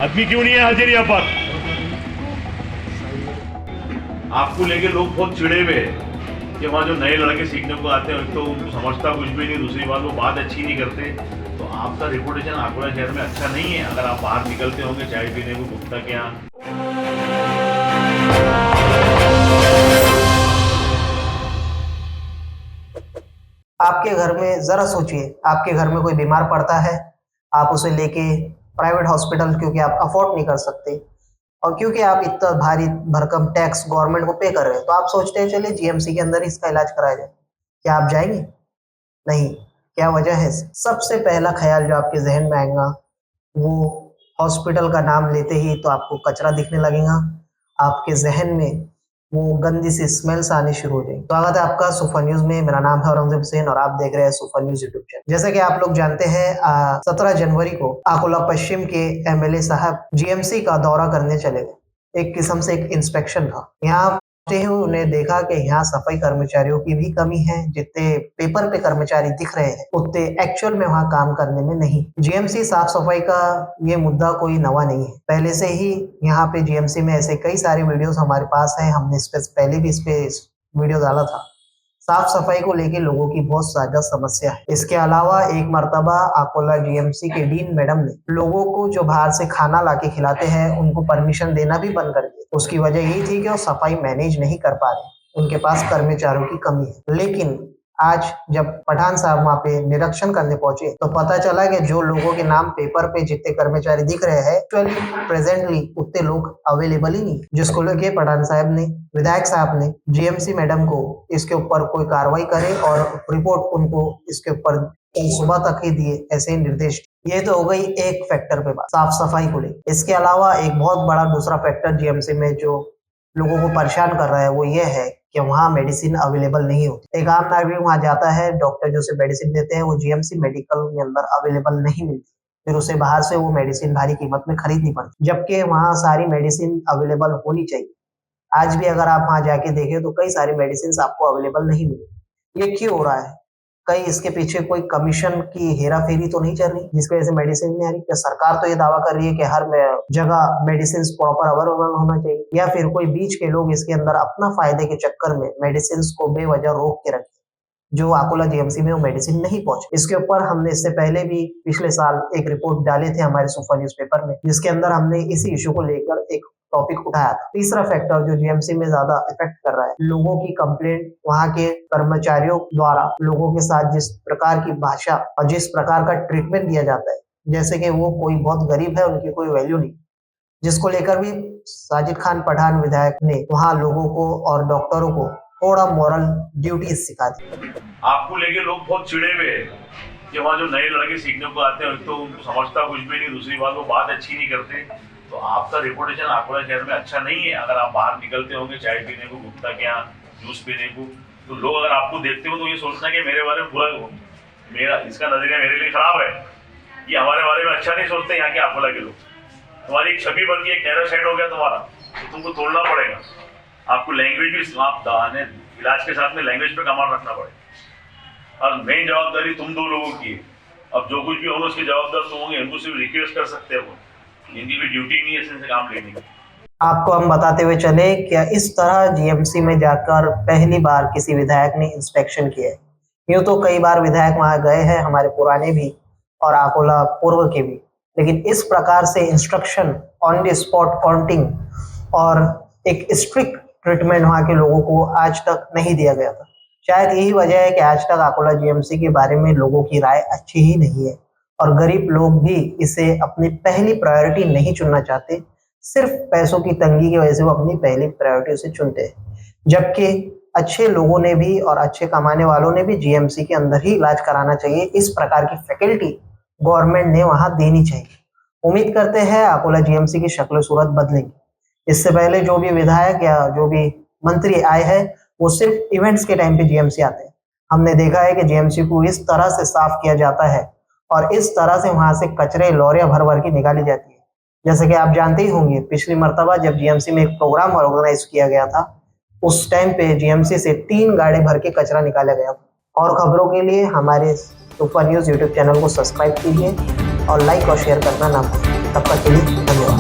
आदमी क्यों नहीं है हाजिर यहाँ पर? आपको लेके लोग बहुत चिड़े हुए हैं कि वहाँ जो नए लड़के सीखने को आते हैं, एक तो समझता कुछ भी नहीं, दूसरी बात वो बात अच्छी नहीं करते। तो आपका रिपोर्टेशन अकोला शहर में अच्छा नहीं है। अगर आप बाहर निकलते होंगे चाय पीने को गुप्ता के यहाँ। आपके घर में जरा सोचिए, आपके घर में कोई बीमार पड़ता है, आप उसे लेके प्राइवेट हॉस्पिटल, क्योंकि आप अफोर्ड नहीं कर सकते और क्योंकि आप इतना भारी भरकम टैक्स गवर्नमेंट को पे कर रहे हैं, तो आप सोचते हैं चलिए जीएमसी के अंदर इसका इलाज कराया जाए। क्या आप जाएंगे? नहीं। क्या वजह है? सबसे पहला ख्याल जो आपके जहन में आएगा वो हॉस्पिटल का नाम लेते ही तो आपको कचरा दिखने लगेगा, आपके जहन में वो गंदी सी स्मेल्स आनी शुरू हो जाएगी। स्वागत है आपका सुपर न्यूज में। मेरा नाम है औरंगजेब हुसैन और आप देख रहे हैं सुपर न्यूज यूट्यूब चैनल। जैसे कि आप लोग जानते हैं 17 जनवरी को अकोला पश्चिम के एमएलए साहब जीएमसी का दौरा करने चले गए। एक किस्म से एक इंस्पेक्शन था। यहाँ उन्हें देखा कि यहाँ सफाई कर्मचारियों की भी कमी है। जितने पेपर पे कर्मचारी दिख रहे हैं उतने एक्चुअल में वहाँ काम करने में नहीं। जीएमसी साफ सफाई का ये मुद्दा कोई नवा नहीं है, पहले से ही यहाँ पे जीएमसी में ऐसे कई सारे वीडियोस हमारे पास हैं। हमने इस पे पहले भी इस पे वीडियो डाला था। साफ सफाई को लेके लोगों की बहुत ज्यादा समस्या है। इसके अलावा एक मर्तबा अकोला जीएमसी के डीन मैडम ने लोगों को जो बाहर से खाना लाके खिलाते हैं उनको परमिशन देना भी बंद कर दिया। उसकी वजह यही थी कि वो सफाई मैनेज नहीं कर पा रहे, उनके पास कर्मचारियों की कमी है। लेकिन आज जब पठान साहब वहाँ पे निरीक्षण करने पहुंचे तो पता चला कि जो लोगों के नाम पेपर पे जितने कर्मचारी दिख रहे हैं एक्चुअली प्रेजेंटली उतने लोग अवेलेबल ही नहीं, जिसको लेके पठान साहब ने, विधायक साहब ने जीएमसी मैडम को इसके ऊपर कोई कार्रवाई करे और रिपोर्ट उनको इसके ऊपर कल सुबह तक ही दिए, ऐसे ही निर्देश। ये तो हो गई एक फैक्टर पे बात साफ सफाई को लेकर। इसके अलावा एक बहुत बड़ा दूसरा फैक्टर जीएमसी में जो लोगों को परेशान कर रहा है वो ये है कि वहाँ मेडिसिन अवेलेबल नहीं होती। एक आम नागरिक वहाँ जाता है, डॉक्टर जो उसे मेडिसिन देते हैं वो जीएमसी मेडिकल के अंदर अवेलेबल नहीं मिलती, फिर उसे बाहर से वो मेडिसिन भारी कीमत में खरीदनी पड़ती, जबकि वहाँ सारी मेडिसिन अवेलेबल होनी चाहिए। आज भी अगर आप वहाँ जाके देखें तो कई सारी मेडिसिन आपको अवेलेबल नहीं मिली। ये क्यों हो रहा है? कहीं इसके पीछे कोई कमीशन की हेरा फेरी तो नहीं चल रही जिसकी वजह से मेडिसिन नहीं आ रही? सरकार तो ये दावा कर रही है कि हर जगह मेडिसिन प्रॉपर अवेलेबल होना चाहिए, या फिर कोई बीच के लोग इसके अंदर अपना फायदे के चक्कर में मेडिसिन को बेवजह रोक के रखे जो अकोला जीएमसी में वो मेडिसिन नहीं पहुंचे। इसके ऊपर हमने इससे पहले भी पिछले साल एक रिपोर्ट डाले थे हमारे सुपर न्यूज़पेपर में, जिसके अंदर हमने इसी इशू को लेकर एक टॉपिक उठाया था। तीसरा फैक्टर जो जीएमसी में ज्यादा इफेक्ट कर रहा है, लोगों की कंप्लेंट, वहाँ के कर्मचारियों द्वारा लोगों के साथ जिस प्रकार की भाषा और जिस प्रकार का ट्रीटमेंट दिया जाता है, जैसे कि वो कोई बहुत गरीब है, उनकी कोई वैल्यू नहीं, जिसको लेकर भी साजिद खान पठान विधायक ने वहाँ लोगों को और डॉक्टरों को थोड़ा मॉरल ड्यूटी सिखा दी। आपको लेके लोग बहुत चिड़े हुए हैं कि वहाँ जो नए लड़के सीखने को आते हैं, एक तो उनको समझता कुछ भी नहीं, दूसरी बात वो बात अच्छी नहीं करते। तो आपका रिपोर्टेशन अकोला शहर में अच्छा नहीं है। अगर आप बाहर निकलते होंगे चाय पीने को, गुप्ता के यहाँ जूस पीने को, तो लोग अगर आपको देखते हो तो ये सोचना है कि मेरे बारे में बुरा, मेरा इसका नजरिया मेरे लिए खराब है, ये हमारे बारे में अच्छा नहीं सोचते यहाँ के अकोला के लोग। तुम्हारी एक छवि बन गई, एक नैरो साइड हो गया तुम्हारा, तो तुमको तोड़ना पड़ेगा। आपको लैंग्वेज भी, आप इलाज के साथ में लैंग्वेज पे कमाल रखना पड़ेगा। और मेन जवाबदारी तुम दो लोगों की है। अब जो कुछ भी होगा उसके जवाबदार तुम होंगे, इनको सिर्फ रिक्वेस्ट कर सकते हो, इनकी भी ड्यूटी नहीं है इनसे काम लेने की। आपको हम बताते हुए चले क्या इस तरह जीएमसी में जाकर पहली बार किसी विधायक ने इंस्पेक्शन किया है। यूँ तो कई बार विधायक वहाँ गए हैं, हमारे पुराने भी और अकोला पूर्व के भी, लेकिन इस प्रकार से instruction, on the spot counting और एक स्ट्रिक्ट ट्रीटमेंट वहाँ के लोगों को आज तक नहीं दिया गया था। शायद यही वजह है कि आज तक अकोला जीएमसी के बारे में लोगों की राय अच्छी ही नहीं है और गरीब लोग भी इसे अपनी पहली प्रायोरिटी नहीं चुनना चाहते। सिर्फ पैसों की तंगी की वजह से वो अपनी पहली प्रायोरिटी उसे चुनते हैं, जबकि अच्छे लोगों ने भी और अच्छे कमाने वालों ने भी जीएमसी के अंदर ही इलाज कराना चाहिए। इस प्रकार की फैकल्टी गवर्नमेंट ने वहां देनी चाहिए। उम्मीद करते हैं अकोला जीएमसी की शक्ल सूरत बदलेगी। इससे पहले जो भी विधायक या जो भी मंत्री आए हैं वो सिर्फ इवेंट्स के टाइम पे जीएमसी आते हैं। हमने देखा है कि जीएमसी को इस तरह से साफ किया जाता है और इस तरह से वहां से कचरे लॉरियां भर भर के निकाली जाती है। जैसे कि आप जानते ही होंगे, पिछली मर्तबा जब जीएमसी में एक प्रोग्राम ऑर्गेनाइज किया गया था, उस टाइम पे जीएमसी से 3 गाड़ी भर के कचरा निकाला गया। और खबरों के लिए हमारे सुपर न्यूज यूट्यूब चैनल को सब्सक्राइब कीजिए और लाइक और शेयर करना ना भूलें। तब तक के लिए धन्यवाद।